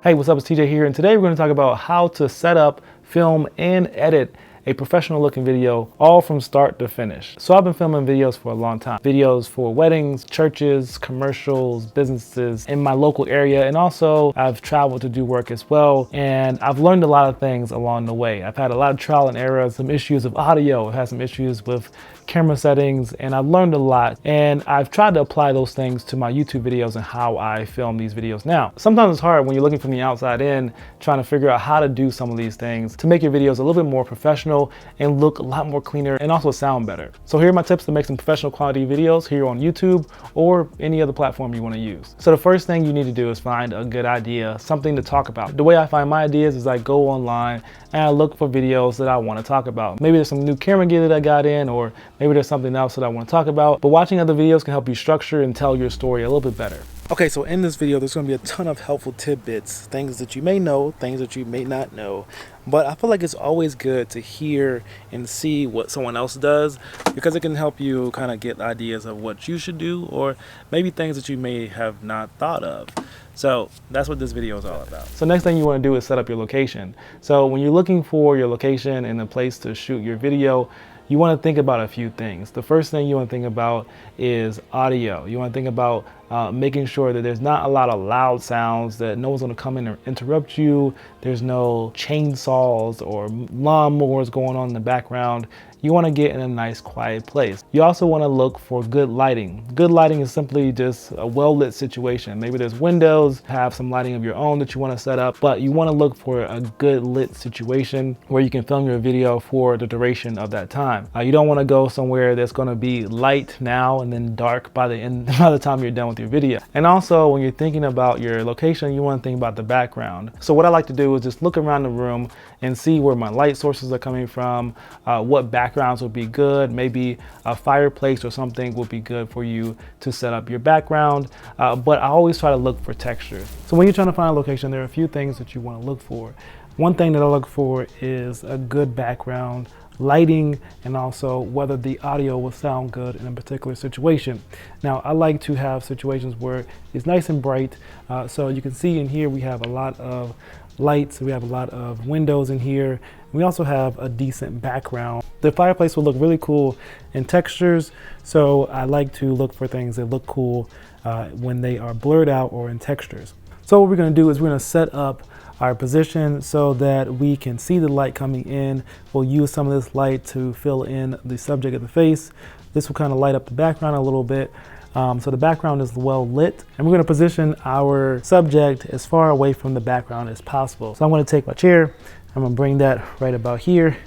Hey, what's up? It's TJ here, and today we're going to talk about how to set up, film, and edit a professional looking video all from start to finish. So I've been filming videos for a long time. Videos for weddings, churches, commercials, businesses in my local area, and also I've traveled to do work as well. And I've learned a lot of things along the way. I've had a lot of trial and error, some issues of audio, I've had some issues with camera settings, and I've learned a lot. And I've tried to apply those things to my YouTube videos and how I film these videos now. Sometimes it's hard when you're looking from the outside in, trying to figure out how to do some of these things to make your videos a little bit more professional and look a lot more cleaner and also sound better. So here are my tips to make some professional quality videos here on YouTube or any other platform you want to use. So the first thing you need to do is find a good idea, something to talk about. The way I find my ideas is I go online and I look for videos that I want to talk about. Maybe there's some new camera gear that I got in, or maybe there's something else that I want to talk about. But watching other videos can help you structure and tell your story a little bit better. Okay, so in this video, there's going to be a ton of helpful tidbits, things that you may know, things that you may not know. But I feel like it's always good to hear and see what someone else does, because it can help you kind of get ideas of what you should do, or maybe things that you may have not thought of. So that's what this video is all about. So next thing you want to do is set up your location. So when you're looking for your location and a place to shoot your video, you want to think about a few things. The first thing you want to think about is audio. You want to think about making sure that there's not a lot of loud sounds, that no one's going to come in and interrupt you. There's no chainsaws or lawnmowers going on in the background. You want to get in a nice quiet place. You also want to look for good lighting. Good lighting is simply just a well-lit situation. Maybe there's windows, have some lighting of your own that you want to set up, but you want to look for a good lit situation where you can film your video for the duration of that time. You don't want to go somewhere that's going to be light now and then dark by the time you're done with your video. And also, when you're thinking about your location, you want to think about the background. So what I like to do is just look around the room and see where my light sources are coming from, what backgrounds would be good. Maybe a fireplace or something would be good for you to set up your background. But I always try to look for texture. So when you're trying to find a location, there are a few things that you want to look for. One thing that I look for is a good background, lighting, and also whether the audio will sound good in a particular situation. Now, I like to have situations where it's nice and bright. So you can see in here we have a lot of lights, we have a lot of windows in here. We also have a decent background. The fireplace will look really cool in textures, so I like to look for things that look cool when they are blurred out or in textures. So what we're going to do is we're going to set up our position so that we can see the light coming in. We'll use some of this light to fill in the subject of the face. This will kind of light up the background a little bit. So the background is well lit, and we're going to position our subject as far away from the background as possible. So I'm going to take my chair, I'm going to bring that right about here.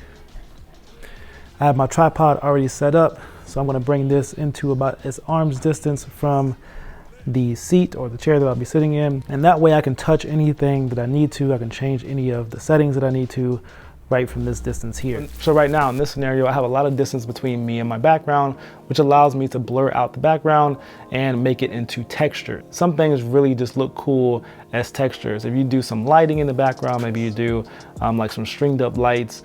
I have my tripod already set up, so I'm going to bring this into about as arm's distance from the seat or the chair that I'll be sitting in, and that way I can touch anything that I need to. I can change any of the settings that I need to right from this distance here. So right now in this scenario, I have a lot of distance between me and my background, which allows me to blur out the background and make it into texture. Some things really just look cool as textures. If you do some lighting in the background, maybe you do like some stringed up lights,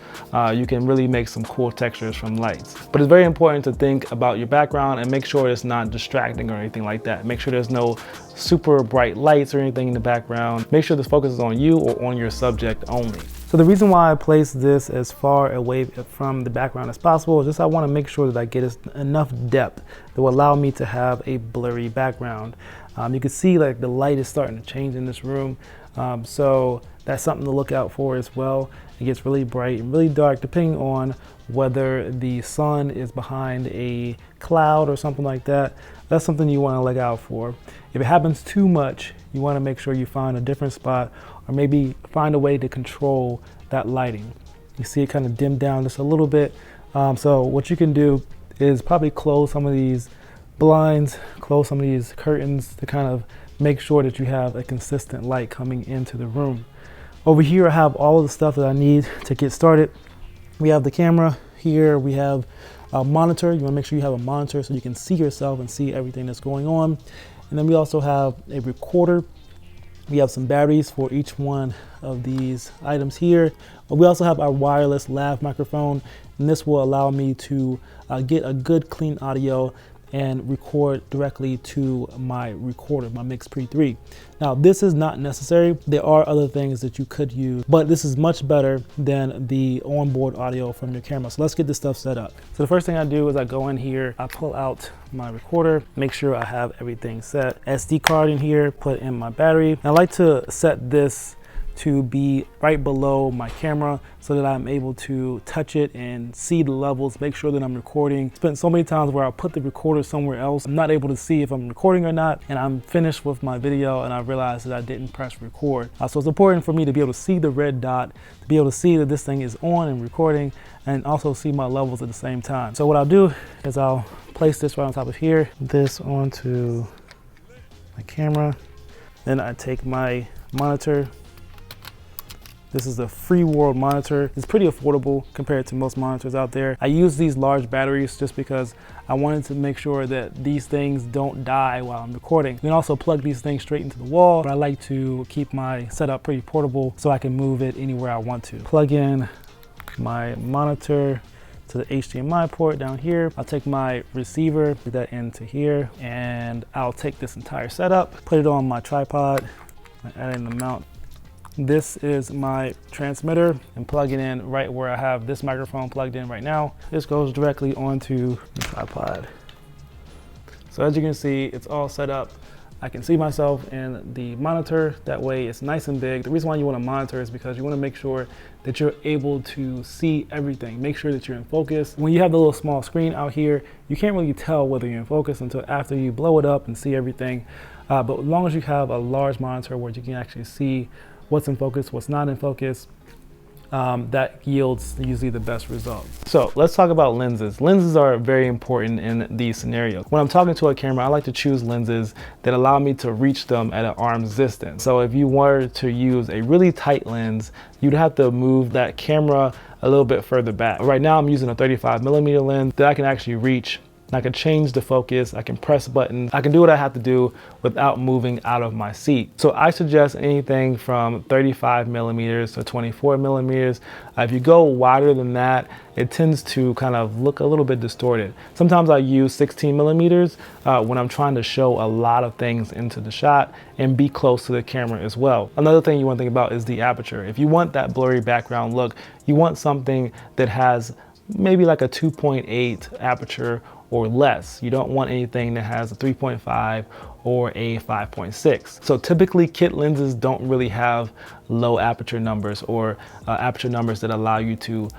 you can really make some cool textures from lights. But it's very important to think about your background and make sure it's not distracting or anything like that. Make sure there's no super bright lights or anything in the background. Make sure this focuses on you or on your subject only. So the reason why I place this as far away from the background as possible is just I want to make sure that I get enough depth that will allow me to have a blurry background. You can see like the light is starting to change in this room. So that's something to look out for as well. It gets really bright and really dark depending on whether the sun is behind a cloud or something like that. That's something you want to look out for. If it happens too much, you want to make sure you find a different spot, or maybe find a way to control that lighting. You see it kind of dim down just a little bit. So what you can do is probably close some of these blinds, close some of these curtains to kind of make sure that you have a consistent light coming into the room. Over here I have all of the stuff that I need to get started. We have the camera here, we have a monitor. You want to make sure you have a monitor so you can see yourself and see everything that's going on. And then we also have a recorder. We have some batteries for each one of these items here. But we also have our wireless lav microphone, and this will allow me to get a good clean audio and record directly to my recorder, my MixPre 3. Now, this is not necessary. There are other things that you could use, but this is much better than the onboard audio from your camera. So let's get this stuff set up. So the first thing I do is I go in here, I pull out my recorder, make sure I have everything set. SD card in here, put in my battery. And I like to set this to be right below my camera so that I'm able to touch it and see the levels, make sure that I'm recording. Spent so many times where I put the recorder somewhere else. I'm not able to see if I'm recording or not, and I'm finished with my video and I realized that I didn't press record. So it's important for me to be able to see the red dot, to be able to see that this thing is on and recording, and also see my levels at the same time. So what I'll do is I'll place this right on top of here, this onto my camera. Then I take my monitor. This is a FreeWorld monitor. It's pretty affordable compared to most monitors out there. I use these large batteries just because I wanted to make sure that these things don't die while I'm recording. You can also plug these things straight into the wall, but I like to keep my setup pretty portable so I can move it anywhere I want to. Plug in my monitor to the HDMI port down here. I'll take my receiver, put that into here, and I'll take this entire setup, put it on my tripod, add in the mount. This is my transmitter and plug it in right where I have this microphone plugged in right now. This goes directly onto the tripod. So as you can see, it's all set up. I can see myself in the monitor. That way it's nice and big. The reason why you want to monitor is because you want to make sure that you're able to see everything. Make sure that you're in focus. When you have the little small screen out here, you can't really tell whether you're in focus until after you blow it up and see everything. But as long as you have a large monitor where you can actually see what's in focus, what's not in focus, that yields usually the best result. So let's talk about lenses. Lenses are very important in these scenarios. When I'm talking to a camera, I like to choose lenses that allow me to reach them at an arm's distance. So if you were to use a really tight lens, you'd have to move that camera a little bit further back. Right now I'm using a 35mm lens that I can actually reach. I can change the focus, I can press buttons, I can do what I have to do without moving out of my seat. So I suggest anything from 35mm to 24mm. If you go wider than that, it tends to kind of look a little bit distorted. Sometimes I use 16mm when I'm trying to show a lot of things into the shot and be close to the camera as well. Another thing you want to think about is the aperture. If you want that blurry background look, you want something that has maybe like a 2.8 aperture or less. You don't want anything that has a 3.5 or a 5.6. So typically kit lenses don't really have low aperture numbers or aperture numbers that allow you to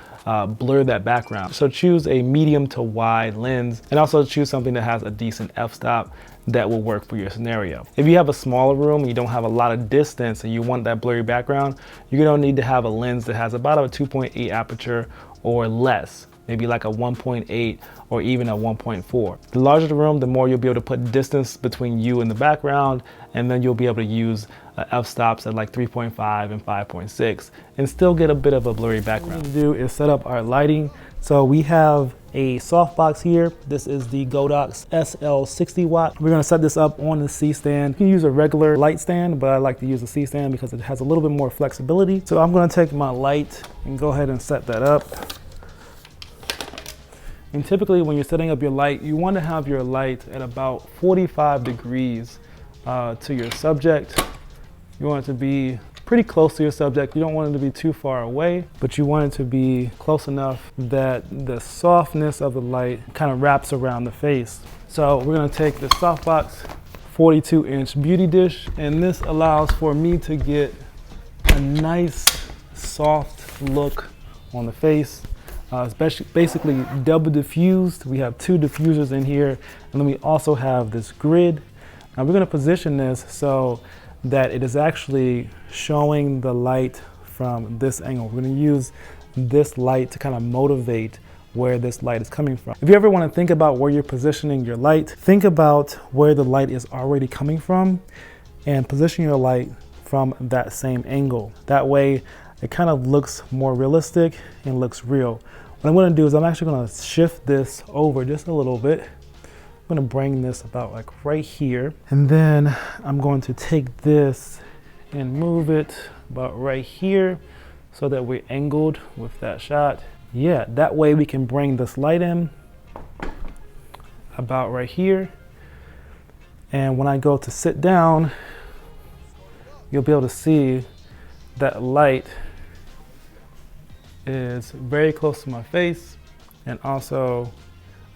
blur that background. So choose a medium to wide lens and also choose something that has a decent f-stop that will work for your scenario. If you have a smaller room and you don't have a lot of distance and you want that blurry background, you're gonna need to have a lens that has about a 2.8 aperture or less. Maybe like a 1.8 or even a 1.4. The larger the room, the more you'll be able to put distance between you and the background, and then you'll be able to use f-stops at like 3.5 and 5.6 and still get a bit of a blurry background. What we need to do is set up our lighting. So we have a softbox here. This is the Godox SL60 watt. We're gonna set this up on the C-stand. You can use a regular light stand, but I like to use a C-stand because it has a little bit more flexibility. So I'm gonna take my light and go ahead and set that up. And typically when you're setting up your light, you want to have your light at about 45 degrees to your subject. You want it to be pretty close to your subject. You don't want it to be too far away, but you want it to be close enough that the softness of the light kind of wraps around the face. So we're going to take the softbox 42-inch beauty dish, and this allows for me to get a nice soft look on the face. It's basically double diffused. We have 2 diffusers in here, and then we also have this grid. Now we're going to position this so that it is actually showing the light from this angle. We're going to use this light to kind of motivate where this light is coming from. If you ever want to think about where you're positioning your light, think about where the light is already coming from and position your light from that same angle. That way it kind of looks more realistic and looks real. What I'm going to do is I'm actually going to shift this over just a little bit. I'm going to bring this about like right here, and then I'm going to take this and move it about right here so that we're angled with that shot. Yeah, that way we can bring this light in. about right here. And when I go to sit down, you'll be able to see that light is very close to my face, and also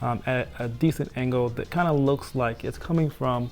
at a decent angle that kind of looks like it's coming from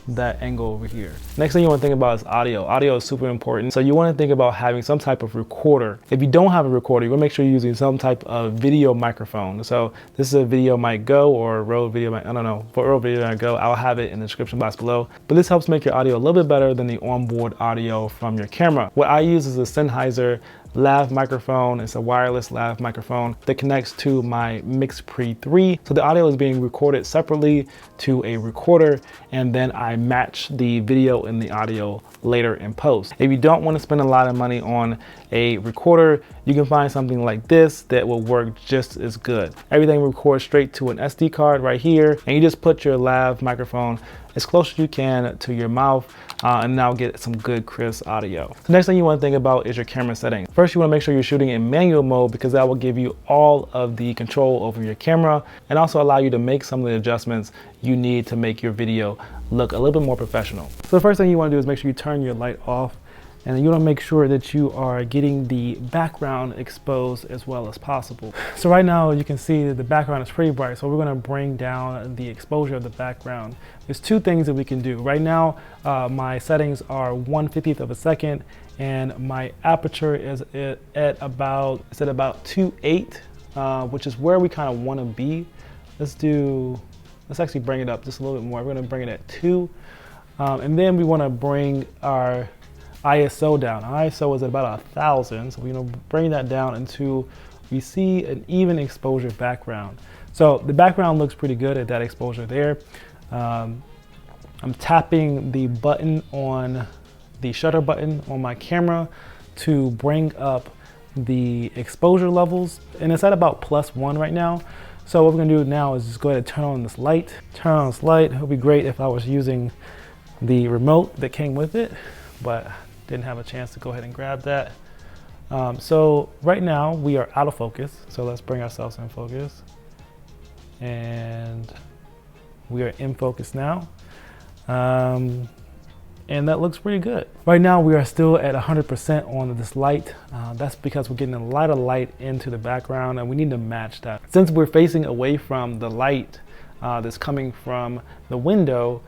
that angle over here. Next thing you want to think about is audio. Audio is super important. So you want to think about having some type of recorder. If you don't have a recorder, you want to make sure you're using some type of video microphone. So this is a Video Mic Go or a Rode Video Mic, I don't know, for Rode Video Mic Go, I'll have it in the description box below. But this helps make your audio a little bit better than the onboard audio from your camera. What I use is a Sennheiser lav microphone. It's a wireless lav microphone that connects to my MixPre 3. So the audio is being recorded separately to a recorder, and then I match the video and the audio later in post. If you don't want to spend a lot of money on a recorder, you can find something like this that will work just as good. Everything records straight to an SD card right here, and you just put your lav microphone as close as you can to your mouth, and now get some good crisp audio. The next thing you want to think about is your camera settings. First, you want to make sure you're shooting in manual mode, because that will give you all of the control over your camera and also allow you to make some of the adjustments you need to make your video look a little bit more professional. So the first thing you want to do is make sure you turn your light off, and you want to make sure that you are getting the background exposed as well as possible. So right now you can see that the background is pretty bright, so we're going to bring down the exposure of the background. There's two things that we can do. Right now my settings are 1/50th of a second, and my aperture is at about 2.8, which is where we kind of want to be. Let's actually bring it up just a little bit more. We're going to bring it at 2, and then we want to bring our ISO down. Our ISO is at about 1,000, so we're going to bring that down until we see an even exposure background. So the background looks pretty good at that exposure there. I'm tapping the button on the shutter button on my camera to bring up the exposure levels, and it's at about +1 right now. So what we're gonna do now is just go ahead and turn on this light. Turn on this light. It would be great if I was using the remote that came with it, but didn't have a chance to go ahead and grab that. So right now we are out of focus. So let's bring ourselves in focus. And we are in focus now. And that looks pretty good. Right now we are still at 100% on this light. That's because we're getting a lot of light into the background, and we need to match that. Since we're facing away from the light that's coming from the window,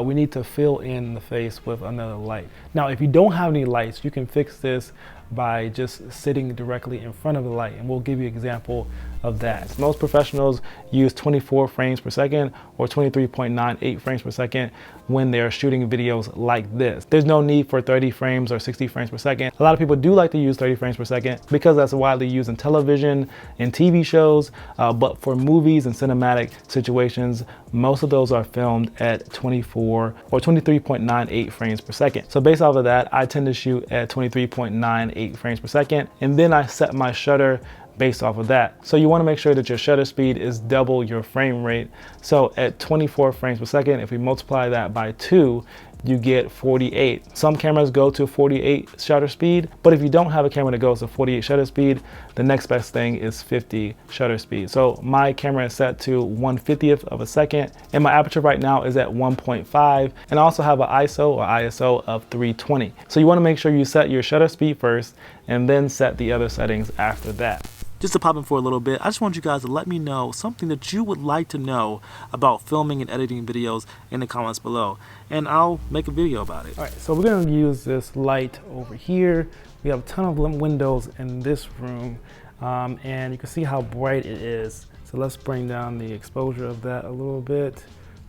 we need to fill in the face with another light. Now, if you don't have any lights, you can fix this by just sitting directly in front of the light, and we'll give you an example of that. Most professionals use 24 frames per second or 23.98 frames per second when they're shooting videos like this. There's no need for 30 frames or 60 frames per second. A lot of people do like to use 30 frames per second because that's widely used in television and TV shows, but for movies and cinematic situations, most of those are filmed at 24 or 23.98 frames per second. So based off of that, I tend to shoot at 23.98 frames per second, and then I set my shutter based off of that. So you want to make sure that your shutter speed is double your frame rate. So at 24 frames per second, if we multiply that by 2, you get 48. Some cameras go to 48 shutter speed, but if you don't have a camera that goes to 48 shutter speed, the next best thing is 50 shutter speed. So my camera is set to 1/50th of a second, and my aperture right now is at 1.5, and I also have an ISO of 320. So you want to make sure you set your shutter speed first and then set the other settings after that. Just to pop in for a little bit, I just want you guys to let me know something that you would like to know about filming and editing videos in the comments below, and I'll make a video about it. All right, so we're gonna use this light over here. We have a ton of windows in this room, and you can see how bright it is. So let's bring down the exposure of that a little bit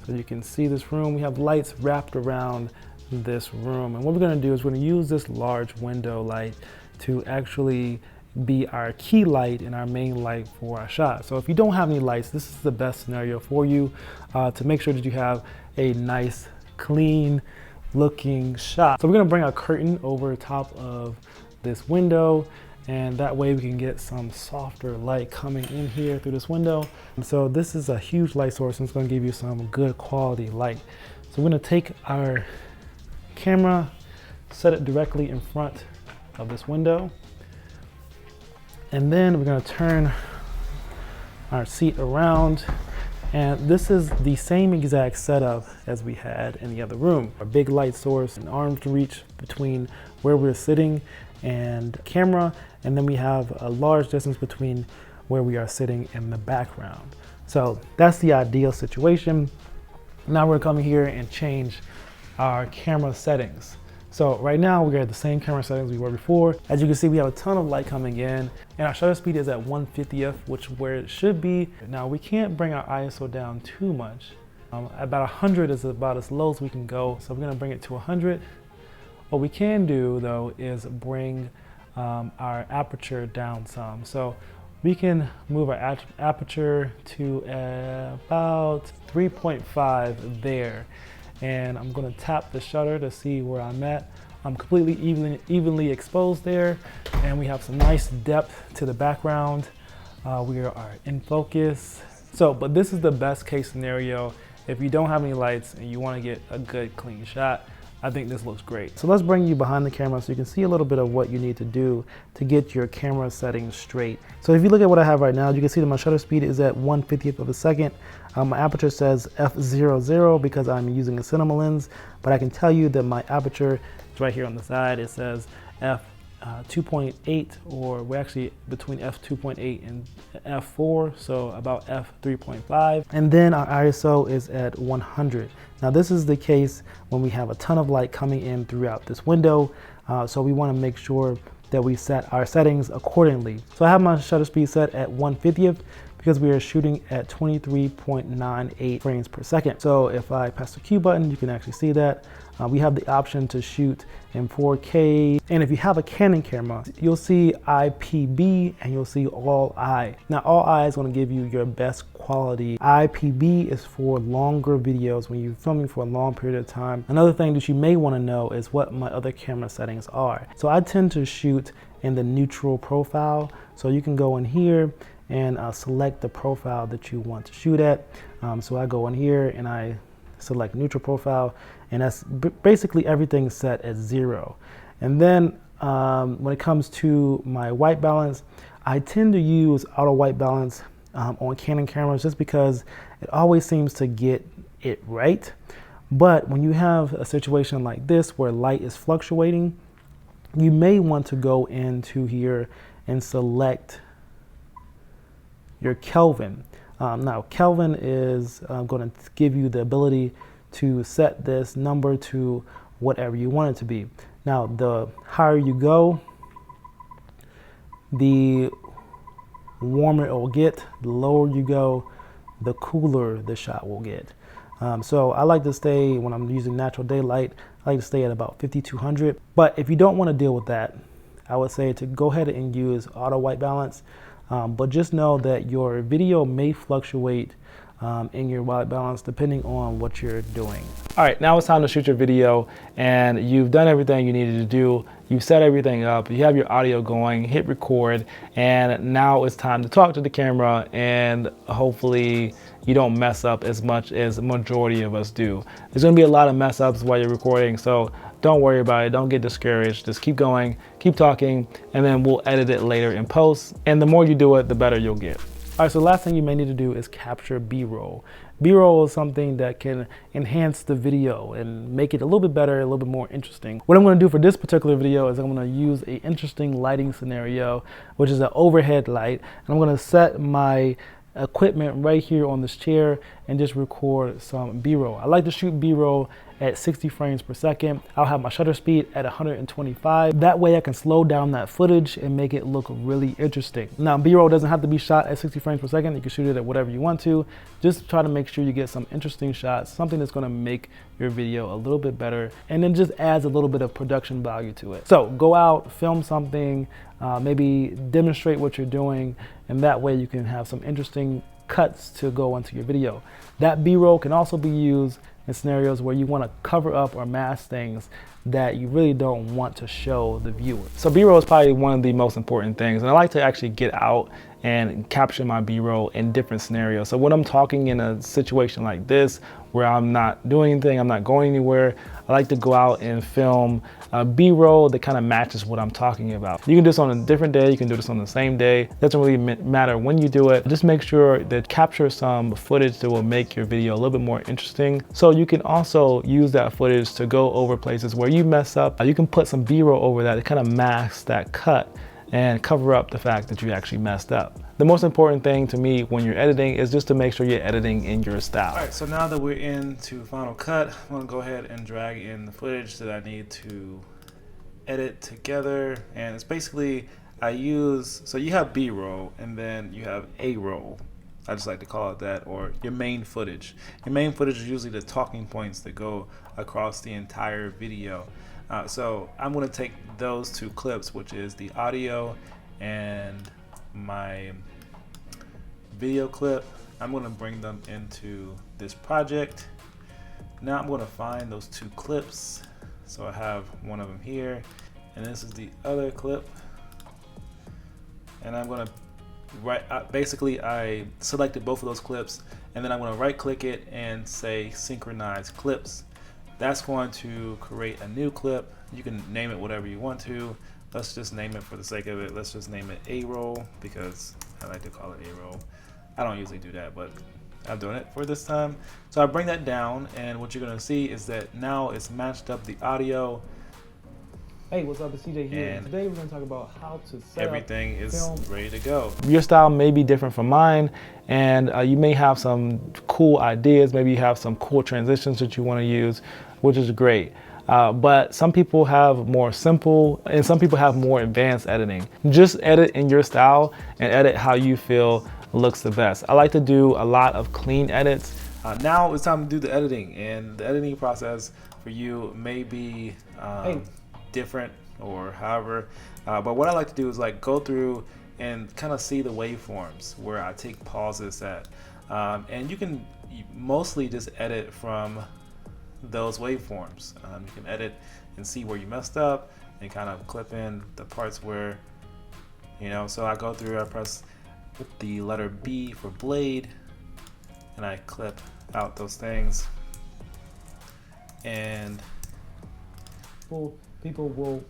so you can see this room. We have lights wrapped around this room, and what we're gonna do is we're gonna use this large window light to actually be our key light and our main light for our shot. So if you don't have any lights, this is the best scenario for you to make sure that you have a nice, clean looking shot. So we're gonna bring a curtain over top of this window, and that way we can get some softer light coming in here through this window. And so this is a huge light source, and it's gonna give you some good quality light. So we're gonna take our camera, set it directly in front of this window, and then we're gonna turn our seat around And this is the same exact setup as we had in the other room. A big light source, an arm's reach between where we're sitting and camera, and then we have a large distance between where we are sitting in the background. So that's the ideal situation. Now we're coming here and change our camera settings. So right now we're at the same camera settings we were before. As you can see, we have a ton of light coming in, and our shutter speed is at 1/50th, which where it should be. Now we can't bring our ISO down too much. About 100 is about as low as we can go. So we're gonna bring it to 100. What we can do though is bring our aperture down some. So we can move our aperture to about 3.5 there. And I'm gonna tap the shutter to see where I'm at. I'm completely evenly exposed there, and we have some nice depth to the background. We are in focus. So, but this is the best case scenario. If you don't have any lights and you wanna get a good clean shot, I think this looks great. So let's bring you behind the camera so you can see a little bit of what you need to do to get your camera settings straight. So if you look at what I have right now, you can see that my shutter speed is at 1/50th of a second. My aperture says f/0.0 because I'm using a cinema lens, but I can tell you that my aperture is right here on the side. It says f2.8, or we're actually between f2.8 and f4, so about f3.5. And then our ISO is at 100. Now this is the case when we have a ton of light coming in throughout this window, so we want to make sure that we set our settings accordingly. So I have my shutter speed set at 1/50th because we are shooting at 23.98 frames per second. So if I press the Q button, you can actually see that. We have the option to shoot in 4K. And if you have a Canon camera, you'll see IPB and you'll see All I. Now All I is gonna give you your best quality. IPB is for longer videos when you're filming for a long period of time. Another thing that you may wanna know is what my other camera settings are. So I tend to shoot in the neutral profile. So you can go in here and select the profile that you want to shoot at. So I go in here and I select neutral profile, and that's basically everything set at 0. And then when it comes to my white balance, I tend to use auto white balance on Canon cameras just because it always seems to get it right. But when you have a situation like this where light is fluctuating, you may want to go into here and select your Kelvin. Now Kelvin is going to give you the ability to set this number to whatever you want it to be. Now the higher you go, the warmer it will get. The lower you go, the cooler the shot will get. So I like to stay, when I'm using natural daylight, I like to stay at about 5200. But if you don't want to deal with that, I would say to go ahead and use auto white balance. But just know that your video may fluctuate in your white balance depending on what you're doing. All right, now it's time to shoot your video, and you've done everything you needed to do. You've set everything up, you have your audio going, hit record, and now it's time to talk to the camera, and hopefully you don't mess up as much as the majority of us do. There's gonna be a lot of mess ups while you're recording, so don't worry about it, don't get discouraged. Just keep going, keep talking, and then we'll edit it later in post. And the more you do it, the better you'll get. All right, so the last thing you may need to do is capture B-roll. B-roll is something that can enhance the video and make it a little bit better, a little bit more interesting. What I'm gonna do for this particular video is I'm gonna use an interesting lighting scenario, which is an overhead light. And I'm gonna set my equipment right here on this chair and just record some B-roll. I like to shoot B-roll at 60 frames per second. I'll have my shutter speed at 125. That way I can slow down that footage and make it look really interesting. Now B-roll doesn't have to be shot at 60 frames per second. You can shoot it at whatever you want to. Just try to make sure you get some interesting shots, something that's gonna make your video a little bit better, and then just adds a little bit of production value to it. So go out, film something, maybe demonstrate what you're doing, and that way you can have some interesting cuts to go into your video. That B-roll can also be used in scenarios where you want to cover up or mask things that you really don't want to show the viewer. So B-roll is probably one of the most important things, and I like to actually get out and capture my B-roll in different scenarios. So when I'm talking in a situation like this, where I'm not doing anything, I'm not going anywhere. I like to go out and film B-roll that kind of matches what I'm talking about. You can do this on a different day, you can do this on the same day. It doesn't really matter when you do it. Just make sure that capture some footage that will make your video a little bit more interesting. So you can also use that footage to go over places where you mess up. You can put some B-roll over that to kind of mask that cut and cover up the fact that you actually messed up. The most important thing to me when you're editing is just to make sure you're editing in your style. All right, so now that we're into Final Cut, I'm gonna go ahead and drag in the footage that I need to edit together. And it's basically, so you have B-roll and then you have A-roll. I just like to call it that, or your main footage. Your main footage is usually the talking points that go across the entire video. So I'm going to take those two clips, which is the audio and my video clip. I'm going to bring them into this project. Now I'm going to find those two clips. So I have one of them here, and this is the other clip. And I'm going to basically I selected both of those clips, and then I'm going to right click it and say synchronize clips. That's going to create a new clip. You can name it whatever you want to. Let's just name it for the sake of it. Let's just name it A-roll because I like to call it A-roll. I don't usually do that, but I'm doing it for this time. So I bring that down, and what you're gonna see is that now it's matched up the audio. Hey, what's up? It's CJ here. And today we're going to talk about how to set everything up is film. ready to go. Your style may be different from mine, and you may have some cool ideas. Maybe you have some cool transitions that you want to use, which is great. But some people have more simple, and some people have more advanced editing. Just edit in your style and edit how you feel looks the best. I like to do a lot of clean edits. Now it's time to do the editing, and the editing process for you may be different or however, but what I like to do is like go through and kind of see the waveforms where I take pauses at, and you can mostly just edit from those waveforms. You can edit and see where you messed up and kind of clip in the parts where, so I go through, I press the letter B for blade, and I clip out those things, and people will,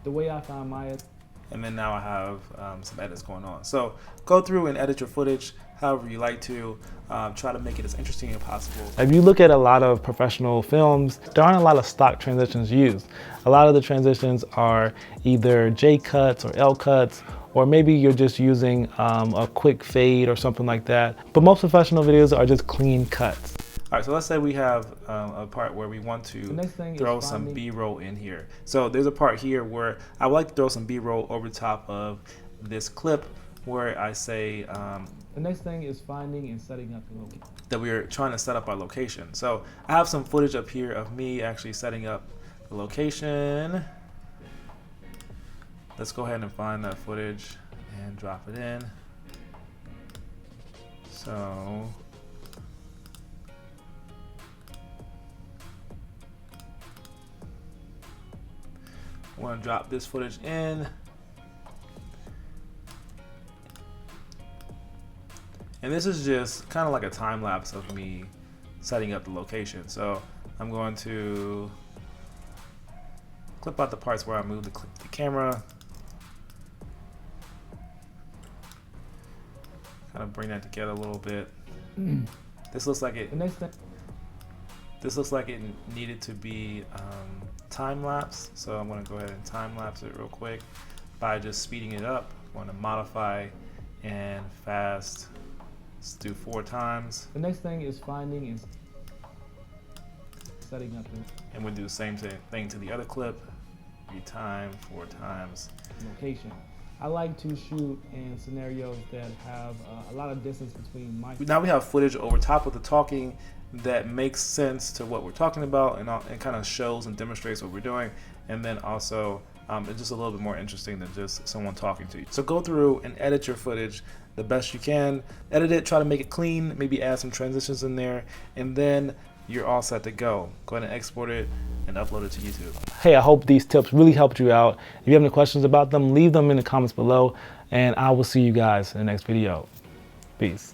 the way I find my edit. And then now I have some edits going on. So go through and edit your footage however you like to. Try to make it as interesting as possible. If you look at a lot of professional films, there aren't a lot of stock transitions used. A lot of the transitions are either J cuts or L cuts, or maybe you're just using a quick fade or something like that. But most professional videos are just clean cuts. All right, so let's say we have a part where we want to throw some B-roll in here. So there's a part here where I would like to throw some B-roll over top of this clip where I say the next thing is finding and setting up the location. That we're trying to set up our location. So I have some footage up here of me actually setting up the location. Let's go ahead and find that footage and drop it in. So I want to drop this footage in. And this is just kind of like a time lapse of me setting up the location. So I'm going to clip out the parts where I move the camera. Kind of bring that together a little bit. This looks like it. This looks like it needed to be time lapse. So I'm going to go ahead and time lapse it real quick by just speeding it up. I'm going to modify and fast. Let's do 4 times. The next thing is finding and setting up. And we'll do the same thing to the other clip. 3 times, 4 times. Location. I like to shoot in scenarios that have a lot of distance between my. Now we have footage over top of the talking that makes sense to what we're talking about, and kind of shows and demonstrates what we're doing. And then also it's just a little bit more interesting than just someone talking to you. So go through and edit your footage the best you can. Edit it, try to make it clean, maybe add some transitions in there, and then you're all set to go. Go ahead and export it and upload it to YouTube. Hey, I hope these tips really helped you out. If you have any questions about them, leave them in the comments below, and I will see you guys in the next video. Peace.